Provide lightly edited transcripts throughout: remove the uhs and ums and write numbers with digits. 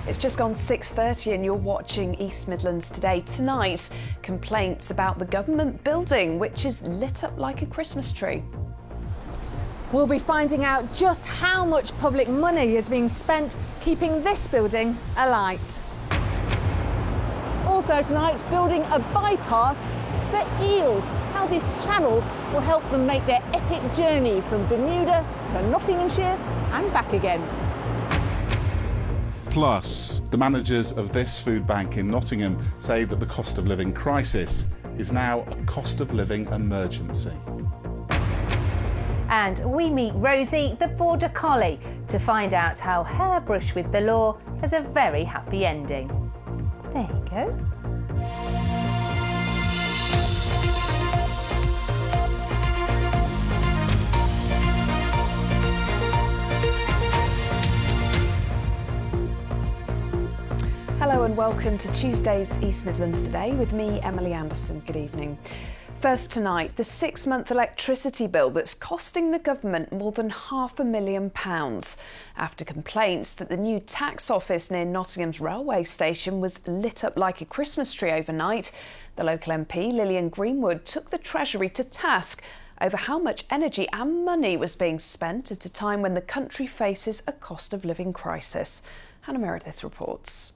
It's just gone 6:30 and you're watching East Midlands Today. Tonight, complaints about the government building, which is lit up like a Christmas tree. We'll be finding out just how much public money is being spent keeping this building alight. Also tonight, building a bypass for eels. How this channel will help them make their epic journey from Bermuda to Nottinghamshire and back again. Plus, the managers of this food bank in Nottingham say that the cost of living crisis is now a cost of living emergency. And we meet Rosie, the border collie, to find out how her brush with the law has a very happy ending. There you go. Hello and welcome to Tuesday's East Midlands Today with me, Emily Anderson. Good evening. First tonight, the 6-month electricity bill that's costing the government more than £500,000 after complaints that the new tax office near Nottingham's railway station was lit up like a Christmas tree overnight. The local MP, Lillian Greenwood, took the Treasury to task over how much energy and money was being spent at a time when the country faces a cost of living crisis. Hannah Meredith reports.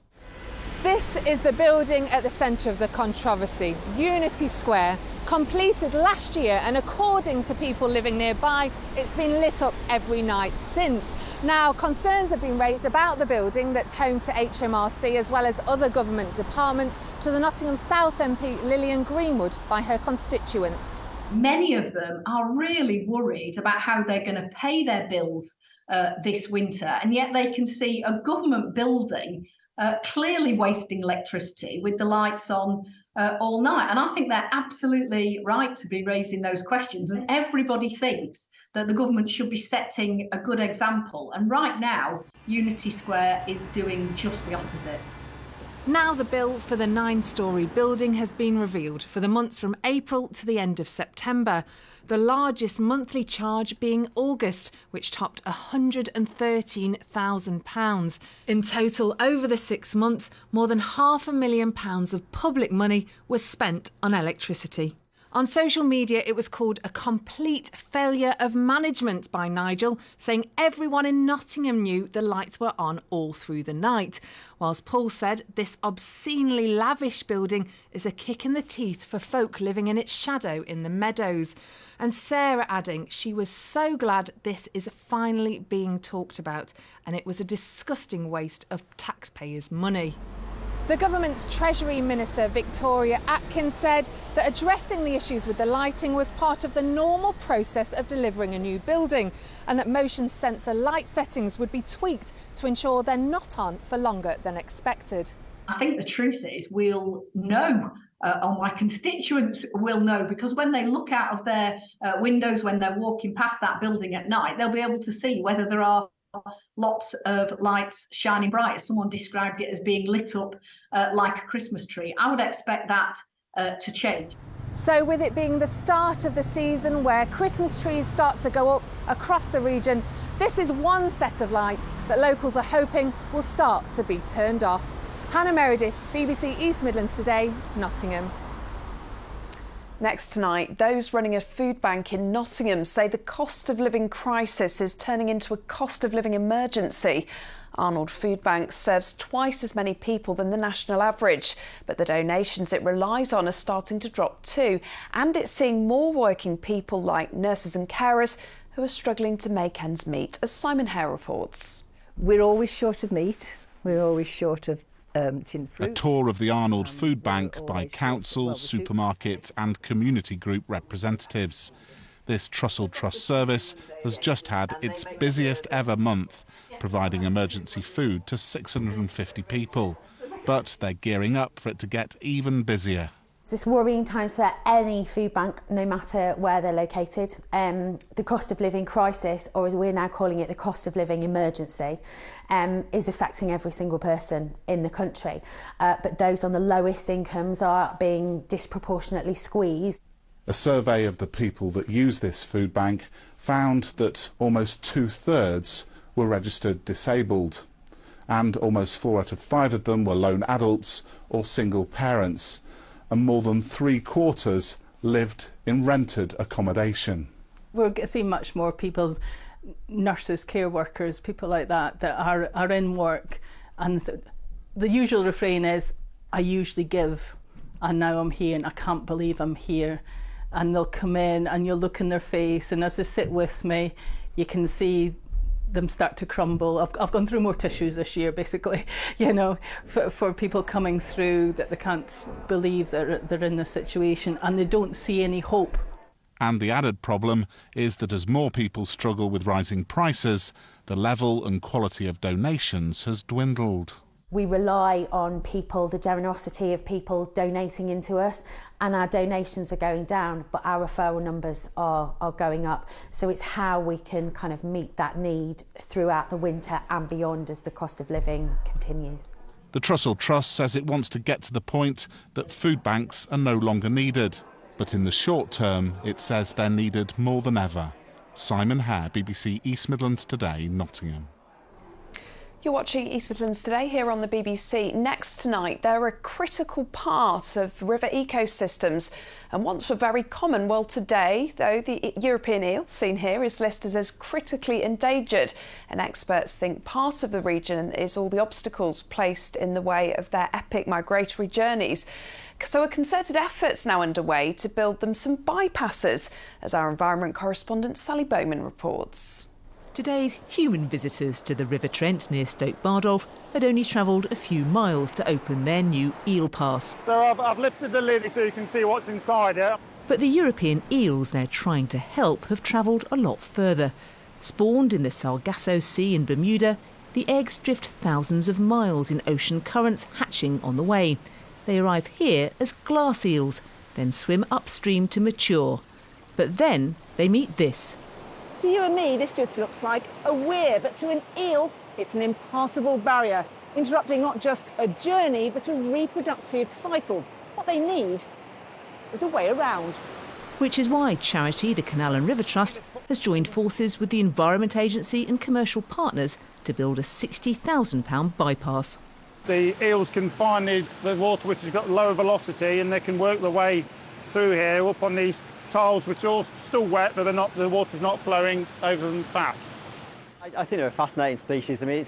This is the building at the centre of the controversy, Unity Square, completed last year, and according to people living nearby, it's been lit up every night since. Now, concerns have been raised about the building that's home to HMRC as well as other government departments to the Nottingham South MP Lillian Greenwood by her constituents. Many of them are really worried about how they're going to pay their bills this winter, and yet they can see a government building clearly wasting electricity with the lights on all night. And I think they're absolutely right to be raising those questions. And everybody thinks that the government should be setting a good example. And right now, Unity Square is doing just the opposite. Now the bill for the 9-storey building has been revealed for the months from April to the end of September. The largest monthly charge being August, which topped £113,000. In total, over the 6 months, more than £500,000 of public money was spent on electricity. On social media, it was called a complete failure of management by Nigel, saying everyone in Nottingham knew the lights were on all through the night. Whilst Paul said this obscenely lavish building is a kick in the teeth for folk living in its shadow in the meadows. And Sarah adding she was so glad this is finally being talked about, and it was a disgusting waste of taxpayers' money. The government's Treasury Minister, Victoria Atkins, said that addressing the issues with the lighting was part of the normal process of delivering a new building, and that motion sensor light settings would be tweaked to ensure they're not on for longer than expected. I think the truth is we'll know, or my constituents will know, because when they look out of their windows when they're walking past that building at night, they'll be able to see whether there are lots of lights shining bright. Someone described it as being lit up like a Christmas tree. I would expect that to change. So with it being the start of the season where Christmas trees start to go up across the region, this is one set of lights that locals are hoping will start to be turned off. Hannah Meredith, BBC East Midlands Today, Nottingham. Next tonight, those running a food bank in Nottingham say the cost of living crisis is turning into a cost of living emergency. Arnold Food Bank serves twice as many people than the national average, but the donations it relies on are starting to drop too, and it's seeing more working people like nurses and carers who are struggling to make ends meet, as Simon Hare reports. We're always short of meat, we're always short of tin fruit. A tour of the Arnold Food Bank by council, supermarket and community group representatives. This Trussell Trust service has just had its busiest ever month, providing emergency food to 650 people. But they're gearing up for it to get even busier. It's worrying times for any food bank, no matter where they're located. The cost of living crisis, or as we're now calling it, the cost of living emergency, is affecting every single person in the country. But those on the lowest incomes are being disproportionately squeezed. A survey of the people that use this food bank found that almost 2/3 were registered disabled. and almost 4 out of 5 of them were lone adults or single parents, and more than 3/4 lived in rented accommodation. We're seeing much more people, nurses, care workers, people like that are in work, and the usual refrain is, I usually give and now I'm here and I can't believe I'm here. And they'll come in and you'll look in their face, and as they sit with me you can see them start to crumble. I've gone through more tissues this year, basically, you know, for people coming through that they can't believe they're in this situation and they don't see any hope. And the added problem is that as more people struggle with rising prices, the level and quality of donations has dwindled. We rely on people, the generosity of people donating into us, and our donations are going down, but our referral numbers are going up. So it's how we can kind of meet that need throughout the winter and beyond as the cost of living continues. The Trussell Trust says it wants to get to the point that food banks are no longer needed. But in the short term, it says they're needed more than ever. Simon Hare, BBC East Midlands Today, Nottingham. You're watching East Midlands Today here on the BBC. Next tonight, they're a critical part of river ecosystems and once were very common. Well, today, though, the European eel, seen here, is listed as critically endangered, and experts think part of the region is all the obstacles placed in the way of their epic migratory journeys. So a concerted effort's now underway to build them some bypasses, as our environment correspondent Sally Bowman reports. Today's human visitors to the River Trent near Stoke Bardolph had only travelled a few miles to open their new eel pass. So I've lifted the lid so you can see what's inside it. But the European eels they're trying to help have travelled a lot further. Spawned in the Sargasso Sea in Bermuda, the eggs drift thousands of miles in ocean currents, hatching on the way. They arrive here as glass eels, then swim upstream to mature. But then they meet this. To you and me, this just looks like a weir, but to an eel, it's an impassable barrier, interrupting not just a journey, but a reproductive cycle. What they need is a way around. Which is why charity, the Canal and River Trust, has joined forces with the Environment Agency and commercial partners to build a £60,000 bypass. The eels can find the water which has got lower velocity, and they can work their way through here up on these tiles which are still wet, but the water's not flowing over them fast. I think they're a fascinating species. I mean,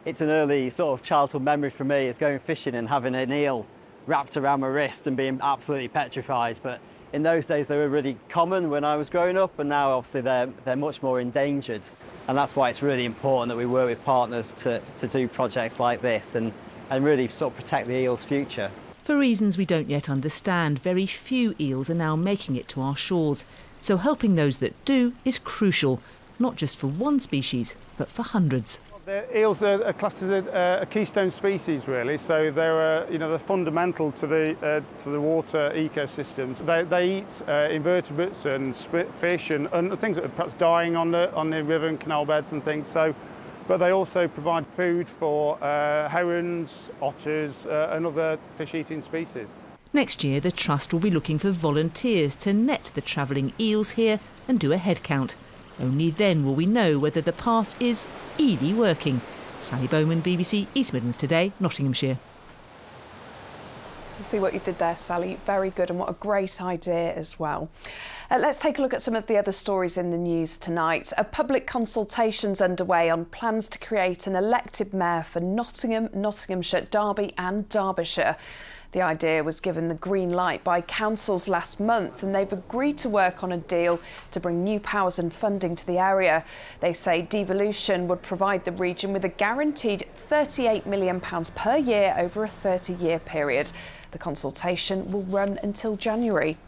it's an early sort of childhood memory for me. It's going fishing and having an eel wrapped around my wrist and being absolutely petrified. But in those days they were really common when I was growing up, and now obviously they're much more endangered. And that's why it's really important that we work with partners to do projects like this and really sort of protect the eel's future. For reasons we don't yet understand, very few eels are now making it to our shores. So helping those that do is crucial, not just for one species, but for hundreds. The eels are classed as a keystone species, really. So they're fundamental to the water ecosystems. They eat invertebrates and fish and things that are perhaps dying on the river and canal beds and things. But they also provide food for herons, otters and other fish-eating species. Next year, the Trust will be looking for volunteers to net the travelling eels here and do a head count. Only then will we know whether the pass is really working. Sally Bowman, BBC East Midlands Today, Nottinghamshire. See what you did there, Sally. Very good, and what a great idea as well. Let's take a look at some of the other stories in the news tonight. A public consultation's underway on plans to create an elected mayor for Nottingham, Nottinghamshire, Derby and Derbyshire. The idea was given the green light by councils last month, and they've agreed to work on a deal to bring new powers and funding to the area. They say devolution would provide the region with a guaranteed £38 million per year over a 30-year period. The consultation will run until January.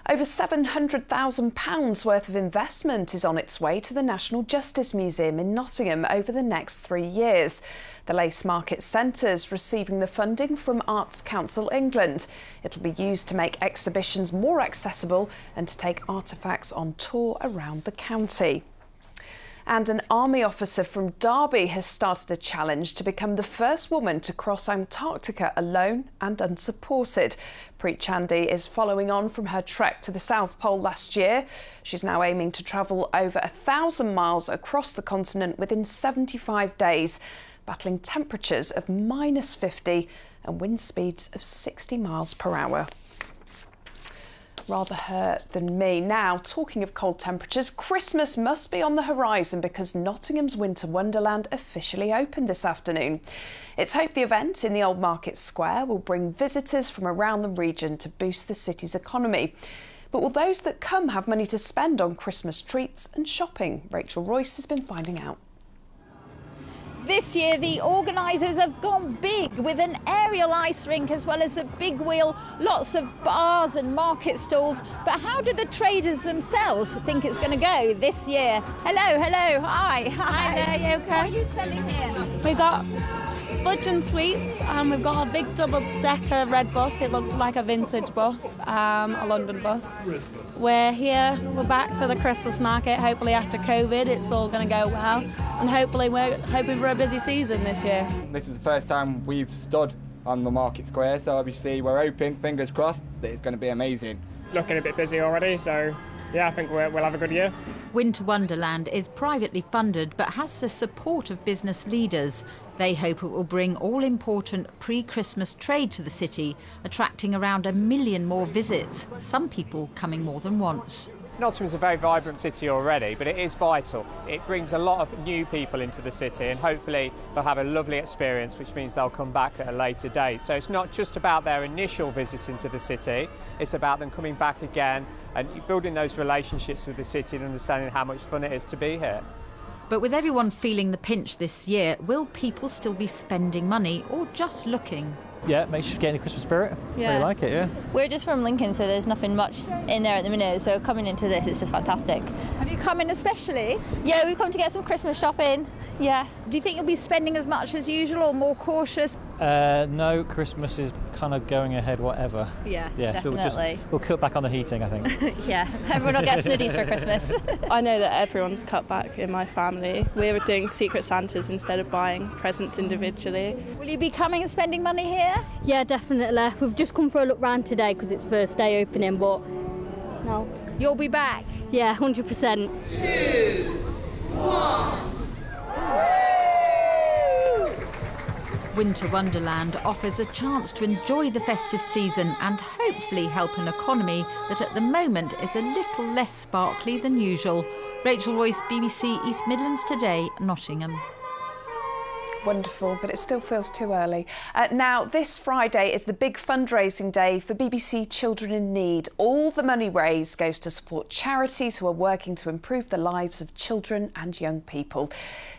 Over £700,000 worth of investment is on its way to the National Justice Museum in Nottingham over the next 3 years. The Lace Market Centre's receiving the funding from Arts Council England. It'll be used to make exhibitions more accessible and to take artefacts on tour around the county. And an army officer from Derby has started a challenge to become the first woman to cross Antarctica alone and unsupported. Preet Chandy is following on from her trek to the South Pole last year. She's now aiming to travel over 1,000 miles across the continent within 75 days. battling temperatures of -50 and wind speeds of 60 miles per hour. Rather hurt than me. Now, talking of cold temperatures, Christmas must be on the horizon because Nottingham's Winter Wonderland officially opened this afternoon. It's hoped the event in the Old Market Square will bring visitors from around the region to boost the city's economy. But will those that come have money to spend on Christmas treats and shopping? Rachel Royce has been finding out. This year, the organisers have gone big with an aerial ice rink as well as a big wheel, lots of bars and market stalls. But how do the traders themselves think it's going to go this year? Hello, hello, hi. Hi there, you okay? What are you selling here? We've got fudge and sweets, and we've got a big double-decker red bus. It looks like a vintage bus, a London bus. We're here, we're back for the Christmas market. Hopefully after COVID it's all going to go well, and hopefully we're hoping for a busy season this year. This is the first time we've stood on the market square, so obviously we're hoping, fingers crossed, that it's going to be amazing. Looking a bit busy already, so yeah, I think we'll have a good year. Winter Wonderland is privately funded but has the support of business leaders. They hope it will bring all-important pre-Christmas trade to the city, attracting around 1 million more visits, some people coming more than once. Nottingham's a very vibrant city already, but it is vital. It brings a lot of new people into the city, and hopefully they'll have a lovely experience, which means they'll come back at a later date. So it's not just about their initial visit into the city, it's about them coming back again and building those relationships with the city and understanding how much fun it is to be here. But with everyone feeling the pinch this year, will people still be spending money or just looking? Yeah, it makes you get in the Christmas spirit. Yeah. Really like it, yeah. We're just from Lincoln, so there's nothing much in there at the minute, so coming into this is just fantastic. Have you come in especially? Yeah, we've come to get some Christmas shopping, yeah. Do you think you'll be spending as much as usual or more cautious? No, Christmas is kind of going ahead whatever. Yeah, definitely. We'll cut back on the heating, I think. Yeah, everyone will get snuddies for Christmas. I know that everyone's cut back in my family. We're doing Secret Santas instead of buying presents individually. Will you be coming and spending money here? Yeah, definitely. We've just come for a look round today because it's first day opening, but no. You'll be back? Yeah, 100%. 2, 1. Winter Wonderland offers a chance to enjoy the festive season and hopefully help an economy that at the moment is a little less sparkly than usual. Rachel Royce, BBC East Midlands Today, Nottingham. Wonderful, but it still feels too early. Now, this Friday is the big fundraising day for BBC Children in Need. All the money raised goes to support charities who are working to improve the lives of children and young people.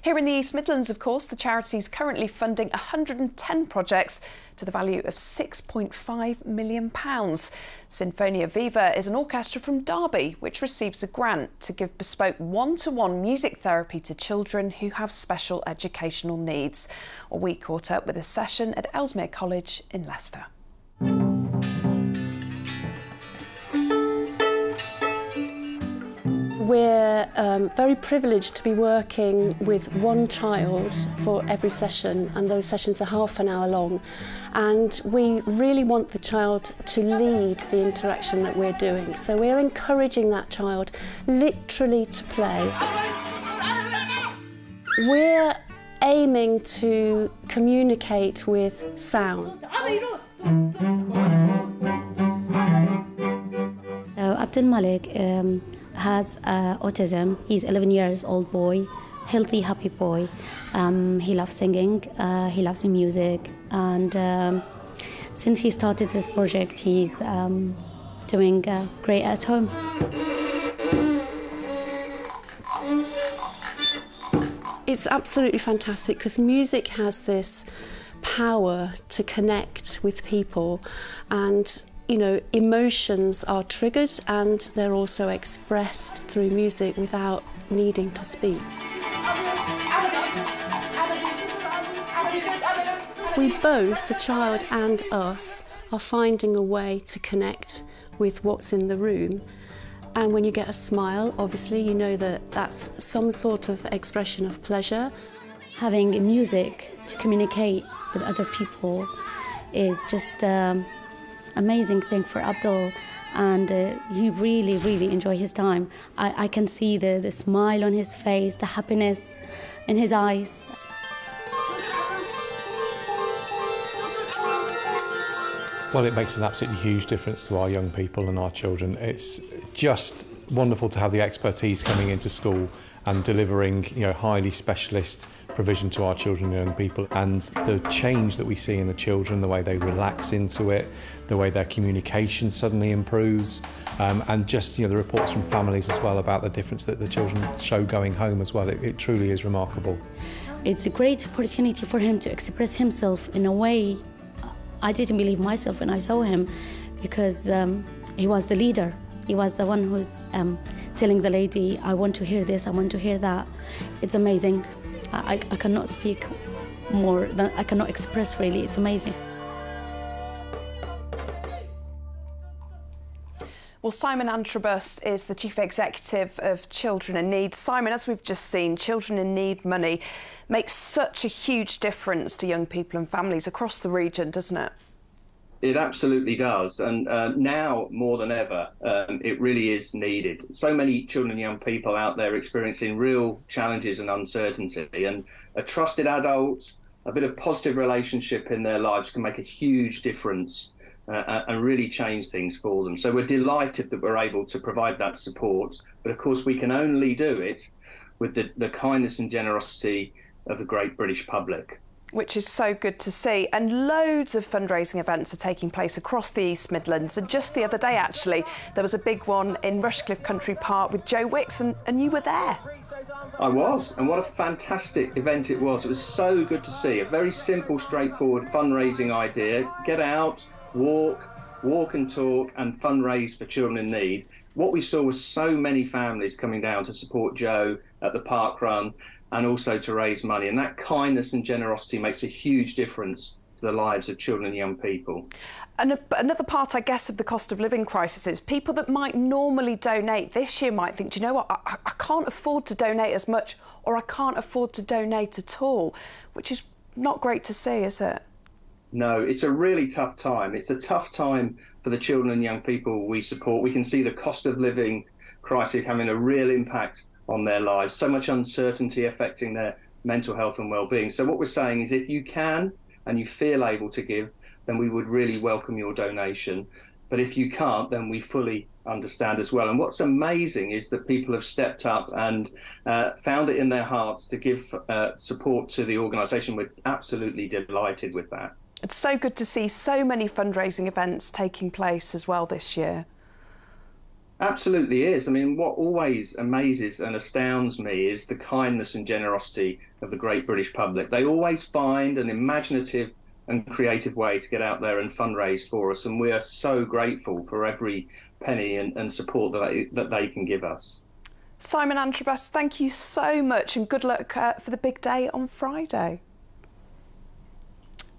Here in the East Midlands, of course, the charity is currently funding 110 projects to the value of £6.5 million. Sinfonia Viva is an orchestra from Derby which receives a grant to give bespoke one-to-one music therapy to children who have special educational needs. We caught up with a session at Ellesmere College in Leicester. We're very privileged to be working with one child for every session, and those sessions are half an hour long. And we really want the child to lead the interaction that we're doing. So we're encouraging that child literally to play. We're aiming to communicate with sound. Abdul Malik has autism. He's 11 years old boy, healthy, happy boy. He loves singing, he loves music, and since he started this project, he's doing great at home. It's absolutely fantastic because music has this power to connect with people, and you know, emotions are triggered and they're also expressed through music without needing to speak. We both, the child and us, are finding a way to connect with what's in the room. And when you get a smile, obviously, you know that that's some sort of expression of pleasure. Having music to communicate with other people is just amazing thing for Abdul, and he really enjoy his time. I can see the smile on his face, the happiness in his eyes. Well, it makes an absolutely huge difference to our young people and our children. It's just wonderful to have the expertise coming into school and delivering, highly specialist provision to our children and young people, and the change that we see in the children, the way they relax into it, the way their communication suddenly improves, and just the reports from families as well about the difference that the children show going home as well. It truly is remarkable. It's a great opportunity for him to express himself in a way I didn't believe myself when I saw him, because he was the leader. He was the one who's telling the lady, I want to hear this, I want to hear that. It's amazing. I cannot speak more than I cannot express, really. It's amazing. Well, Simon Antrobus is the Chief Executive of Children in Need. Simon, as we've just seen, Children in Need money makes such a huge difference to young people and families across the region, doesn't it? It absolutely does, and now more than ever, it really is needed. So many children and young people out there experiencing real challenges and uncertainty, and a trusted adult, a bit of positive relationship in their lives can make a huge difference and really change things for them. So we're delighted that we're able to provide that support, but of course we can only do it with the kindness and generosity of the great British public. Which is so good to see. And loads of fundraising events are taking place across the East Midlands. And just the other day, actually, there was a big one in Rushcliffe Country Park with Joe Wicks, and you were there. I was, and what a fantastic event it was. It was so good to see. A very simple, straightforward fundraising idea. Get out, walk and talk and fundraise for children in need. What we saw was so many families coming down to support Joe at the park run and also to raise money. And that kindness and generosity makes a huge difference to the lives of children and young people. And another part, I guess, of the cost of living crisis is people that might normally donate this year might think, do you know what, I can't afford to donate as much, or I can't afford to donate at all, which is not great to see, is it? No, it's a really tough time. It's a tough time for the children and young people we support. We can see the cost of living crisis having a real impact on their lives, so much uncertainty affecting their mental health and well-being. So what we're saying is if you can and you feel able to give, then we would really welcome your donation. But if you can't, then we fully understand as well. And what's amazing is that people have stepped up and found it in their hearts to give support to the organisation. We're absolutely delighted with that. It's so good to see so many fundraising events taking place as well this year. Absolutely is. I mean, what always amazes and astounds me is the kindness and generosity of the great British public. They always find an imaginative and creative way to get out there and fundraise for us, and we are so grateful for every penny and support that they can give us. Simon Antrobus, thank you so much, and good luck for the big day on Friday.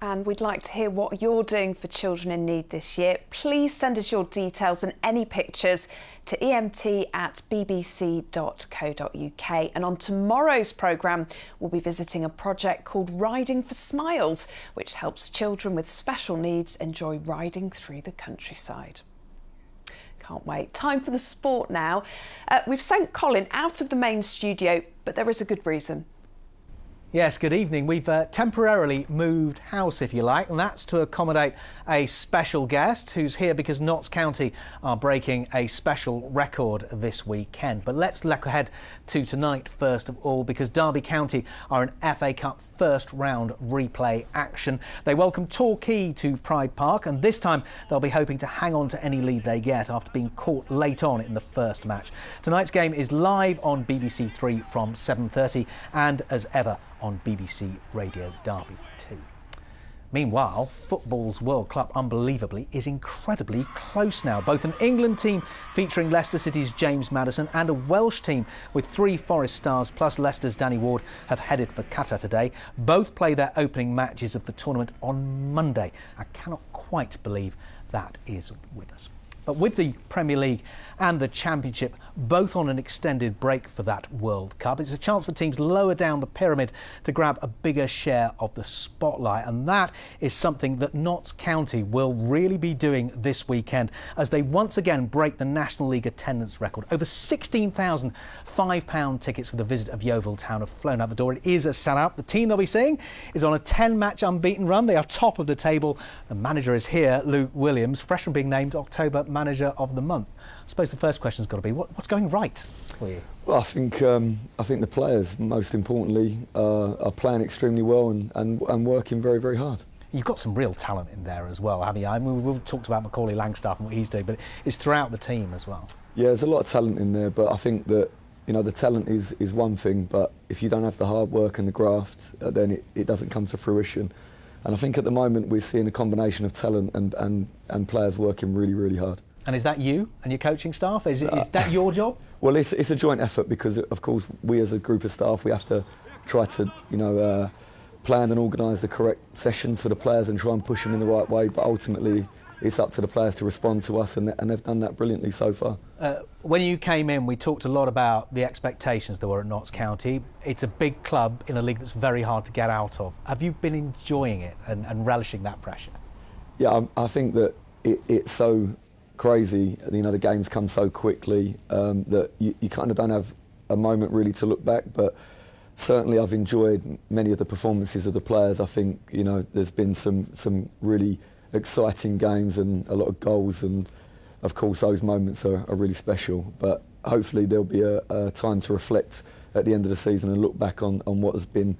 And we'd like to hear what you're doing for children in need this year. Please send us your details and any pictures to emt@bbc.co.uk. And on tomorrow's programme, we'll be visiting a project called Riding for Smiles, which helps children with special needs enjoy riding through the countryside. Can't wait. Time for the sport now. We've sent Colin out of the main studio, but there is a good reason. Yes, good evening. We've temporarily moved house, if you like, and that's to accommodate a special guest who's here because Notts County are breaking a special record this weekend. But let's look ahead to tonight first of all, because Derby County are in FA Cup first round replay action. They welcome Torquay to Pride Park, and this time they'll be hoping to hang on to any lead they get after being caught late on in the first match. Tonight's game is live on BBC 3 from 7:30 and as ever on BBC Radio Derby 2. Meanwhile, football's World Cup, unbelievably, is incredibly close now. Both an England team featuring Leicester City's James Maddison and a Welsh team with 3 Forest stars plus Leicester's Danny Ward have headed for Qatar today. Both play their opening matches of the tournament on Monday. I cannot quite believe that is with us. But with the Premier League and the Championship both on an extended break for that World Cup, it's a chance for teams lower down the pyramid to grab a bigger share of the spotlight, and that is something that Notts County will really be doing this weekend as they once again break the National League attendance record. Over 16,000 £5 tickets for the visit of Yeovil Town have flown out the door. It is a sellout. The team they'll be seeing is on a 10-match unbeaten run. They are top of the table. The manager is here, Luke Williams, fresh from being named October Manager of the Month. I suppose the first question's got to be, what's going right for you? Well, I think the players, most importantly, are playing extremely well and working very, very hard. You've got some real talent in there as well, haven't you? I mean, we've talked about Macaulay Langstaff and what he's doing, but it's throughout the team as well. Yeah, there's a lot of talent in there, but I think that, you know, the talent is one thing, but if you don't have the hard work and the graft, then it doesn't come to fruition. And I think at the moment we're seeing a combination of talent and players working really, really hard. And is that you and your coaching staff? Is that your job? Well, it's a joint effort because, of course, we as a group of staff, we have to try to, plan and organise the correct sessions for the players and try and push them in the right way. But ultimately, it's up to the players to respond to us, and they've done that brilliantly so far. When you came in, we talked a lot about the expectations there were at Notts County. It's a big club in a league that's very hard to get out of. Have you been enjoying it and relishing that pressure? Yeah, I think that it's so crazy, the games come so quickly that you kind of don't have a moment really to look back, but certainly I've enjoyed many of the performances of the players. I think there's been some really exciting games and a lot of goals, and of course those moments are really special, but hopefully there'll be a time to reflect at the end of the season and look back on what has been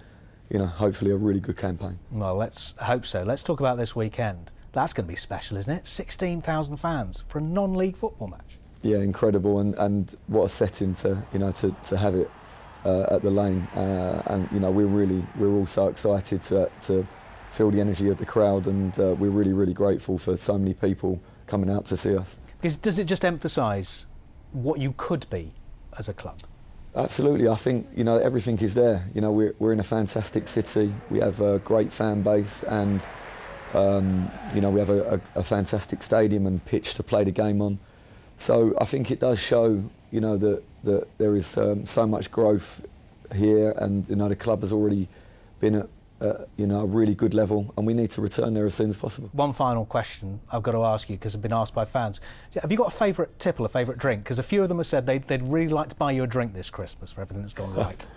hopefully a really good campaign. Well, let's hope so. Let's talk about this weekend. That's going to be special, isn't it? 16,000 fans for a non-league football match. Yeah, incredible, and what a setting to have it at the Lane, and we're all so excited to feel the energy of the crowd, and we're really, really grateful for so many people coming out to see us. Because does it just emphasise what you could be as a club? Absolutely. I think everything is there. We're in a fantastic city. We have a great fan base, and we have a fantastic stadium and pitch to play the game on. So I think it does show, that there is so much growth here, and the club has already been at a really good level, and we need to return there as soon as possible. One final question I've got to ask you, because I've been asked by fans. Have you got a favourite tipple, a favourite drink? Because a few of them have said they'd really like to buy you a drink this Christmas for everything that's gone right.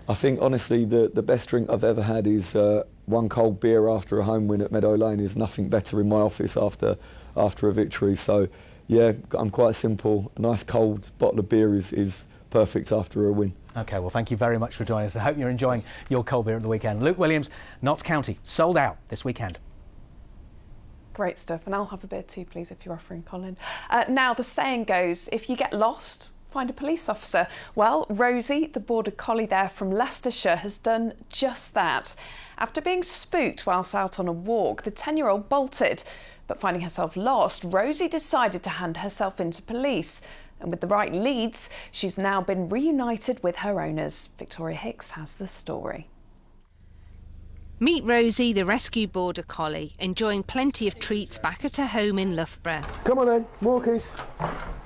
I think, honestly, the best drink I've ever had is one cold beer after a home win at Meadow Lane. Is nothing better in my office after a victory. So, yeah, I'm quite simple. A nice cold bottle of beer is perfect after a win. OK, well, thank you very much for joining us. I hope you're enjoying your cold beer at the weekend. Luke Williams, Notts County, sold out this weekend. Great stuff, and I'll have a beer too, please, if you're offering, Colin. Now, the saying goes, if you get lost, find a police officer. Well, Rosie, the border collie there from Leicestershire, has done just that. After being spooked whilst out on a walk, the 10-year-old bolted. But finding herself lost, Rosie decided to hand herself into police. And with the right leads, she's now been reunited with her owners. Victoria Hicks has the story. Meet Rosie, the rescue border collie, enjoying plenty of treats back at her home in Loughborough. Come on then, walkies.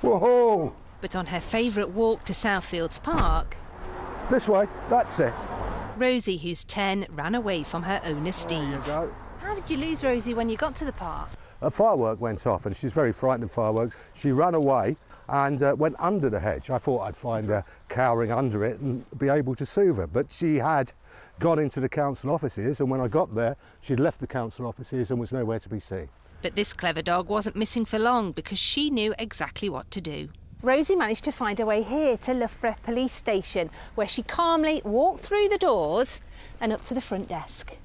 Whoa! But on her favourite walk to Southfields Park... This way, that's it. Rosie, who's 10, ran away from her owner Steve. How did you lose Rosie when you got to the park? A firework went off and she's very frightened of fireworks. She ran away and went under the hedge. I thought I'd find her cowering under it and be able to soothe her, but she had gone into the council offices, and when I got there, she'd left the council offices and was nowhere to be seen. But this clever dog wasn't missing for long because she knew exactly what to do. Rosie managed to find her way here to Loughborough Police Station, where she calmly walked through the doors and up to the front desk.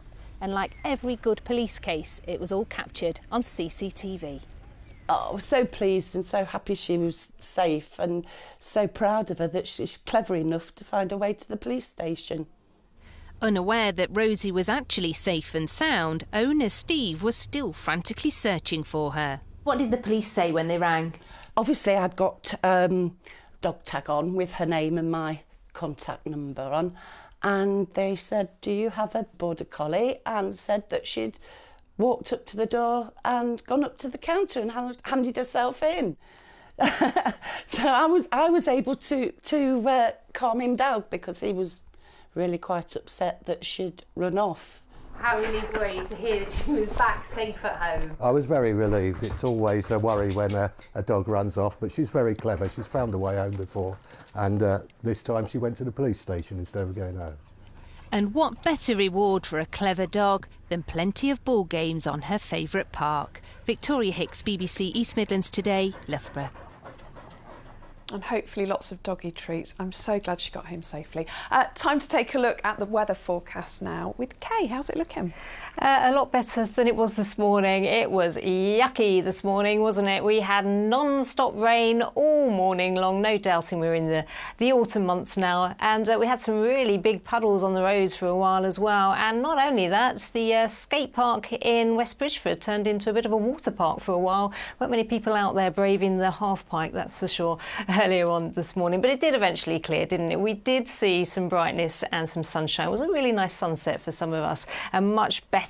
And like every good police case, it was all captured on CCTV. Oh, I was so pleased and so happy she was safe, and so proud of her that she's clever enough to find her way to the police station. Unaware that Rosie was actually safe and sound, owner Steve was still frantically searching for her. What did the police say when they rang? Obviously, I'd got dog tag on with her name and my contact number on, and they said, "Do you have a border collie?" and said that she'd walked up to the door and gone up to the counter and handed herself in. So I was able to calm him down, because he was really quite upset that she'd run off. How relieved were you to hear that she was back safe at home? I was very relieved. It's always a worry when a dog runs off, but she's very clever. She's found a way home before, and this time she went to the police station instead of going home. And what better reward for a clever dog than plenty of ball games on her favourite park? Victoria Hicks, BBC East Midlands Today, Loughborough. And hopefully lots of doggy treats. I'm so glad she got home safely. Time to take a look at the weather forecast now with Kay. How's it looking? A lot better than it was this morning. It was yucky this morning, wasn't it? We had non-stop rain all morning long. No doubting we're in the autumn months now. And we had some really big puddles on the roads for a while as well. And not only that, the skate park in West Bridgford turned into a bit of a water park for a while. Weren't many people out there braving the half pike, that's for sure, earlier on this morning. But it did eventually clear, didn't it? We did see some brightness and some sunshine. It was a really nice sunset for some of us. A much better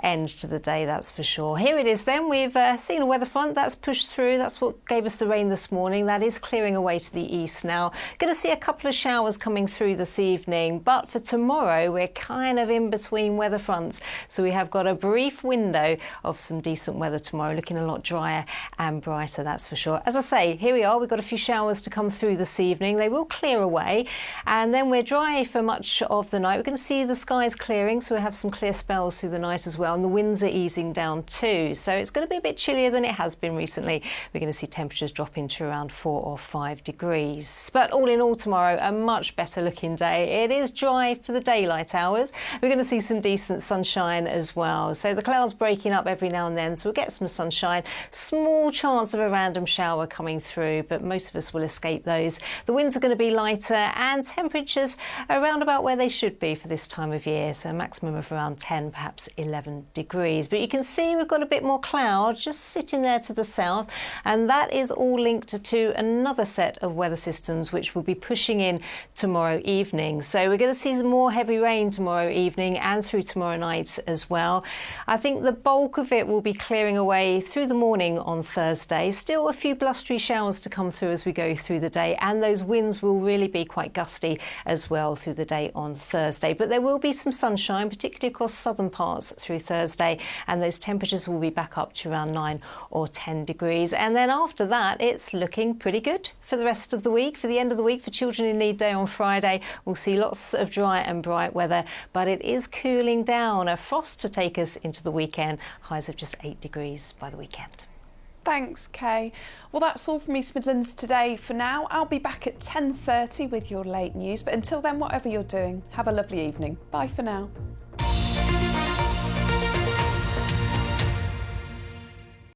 end to the day, that's for sure. Here it is then. We've seen a weather front that's pushed through. That's what gave us the rain this morning. That is clearing away to the east now. Going to see a couple of showers coming through this evening, but for tomorrow we're kind of in between weather fronts, so we have got a brief window of some decent weather tomorrow, looking a lot drier and brighter, that's for sure. As I say, here we are. We've got a few showers to come through this evening. They will clear away, and then we're dry for much of the night. We're going to see the skies clearing, so we have some clear spells through the night as well, and the winds are easing down too, so it's going to be a bit chillier than it has been recently. We're going to see temperatures dropping to around 4 or 5 degrees. But all in all, tomorrow a much better looking day. It is dry for the daylight hours. We're going to see some decent sunshine as well, so the clouds breaking up every now and then, so we'll get some sunshine. Small chance of a random shower coming through, but most of us will escape those. The winds are going to be lighter, and temperatures around about where they should be for this time of year, so a maximum of around 10, perhaps 11 degrees. But you can see we've got a bit more cloud just sitting there to the south, and that is all linked to another set of weather systems which will be pushing in tomorrow evening. So we're going to see some more heavy rain tomorrow evening and through tomorrow night as well. I think the bulk of it will be clearing away through the morning on Thursday. Still a few blustery showers to come through as we go through the day, and those winds will really be quite gusty as well through the day on Thursday. But there will be some sunshine, particularly across southern parts through Thursday, and those temperatures will be back up to around 9 or 10 degrees. And then after that, it's looking pretty good for the rest of the week. For the end of the week, for Children in Need Day on Friday, we'll see lots of dry and bright weather, but it is cooling down. A frost to take us into the weekend, highs of just 8 degrees by the weekend. Thanks, Kay. Well, that's all from East Midlands Today for now. I'll be back at 10:30 with your late news, but until then, whatever you're doing, have a lovely evening. Bye for now.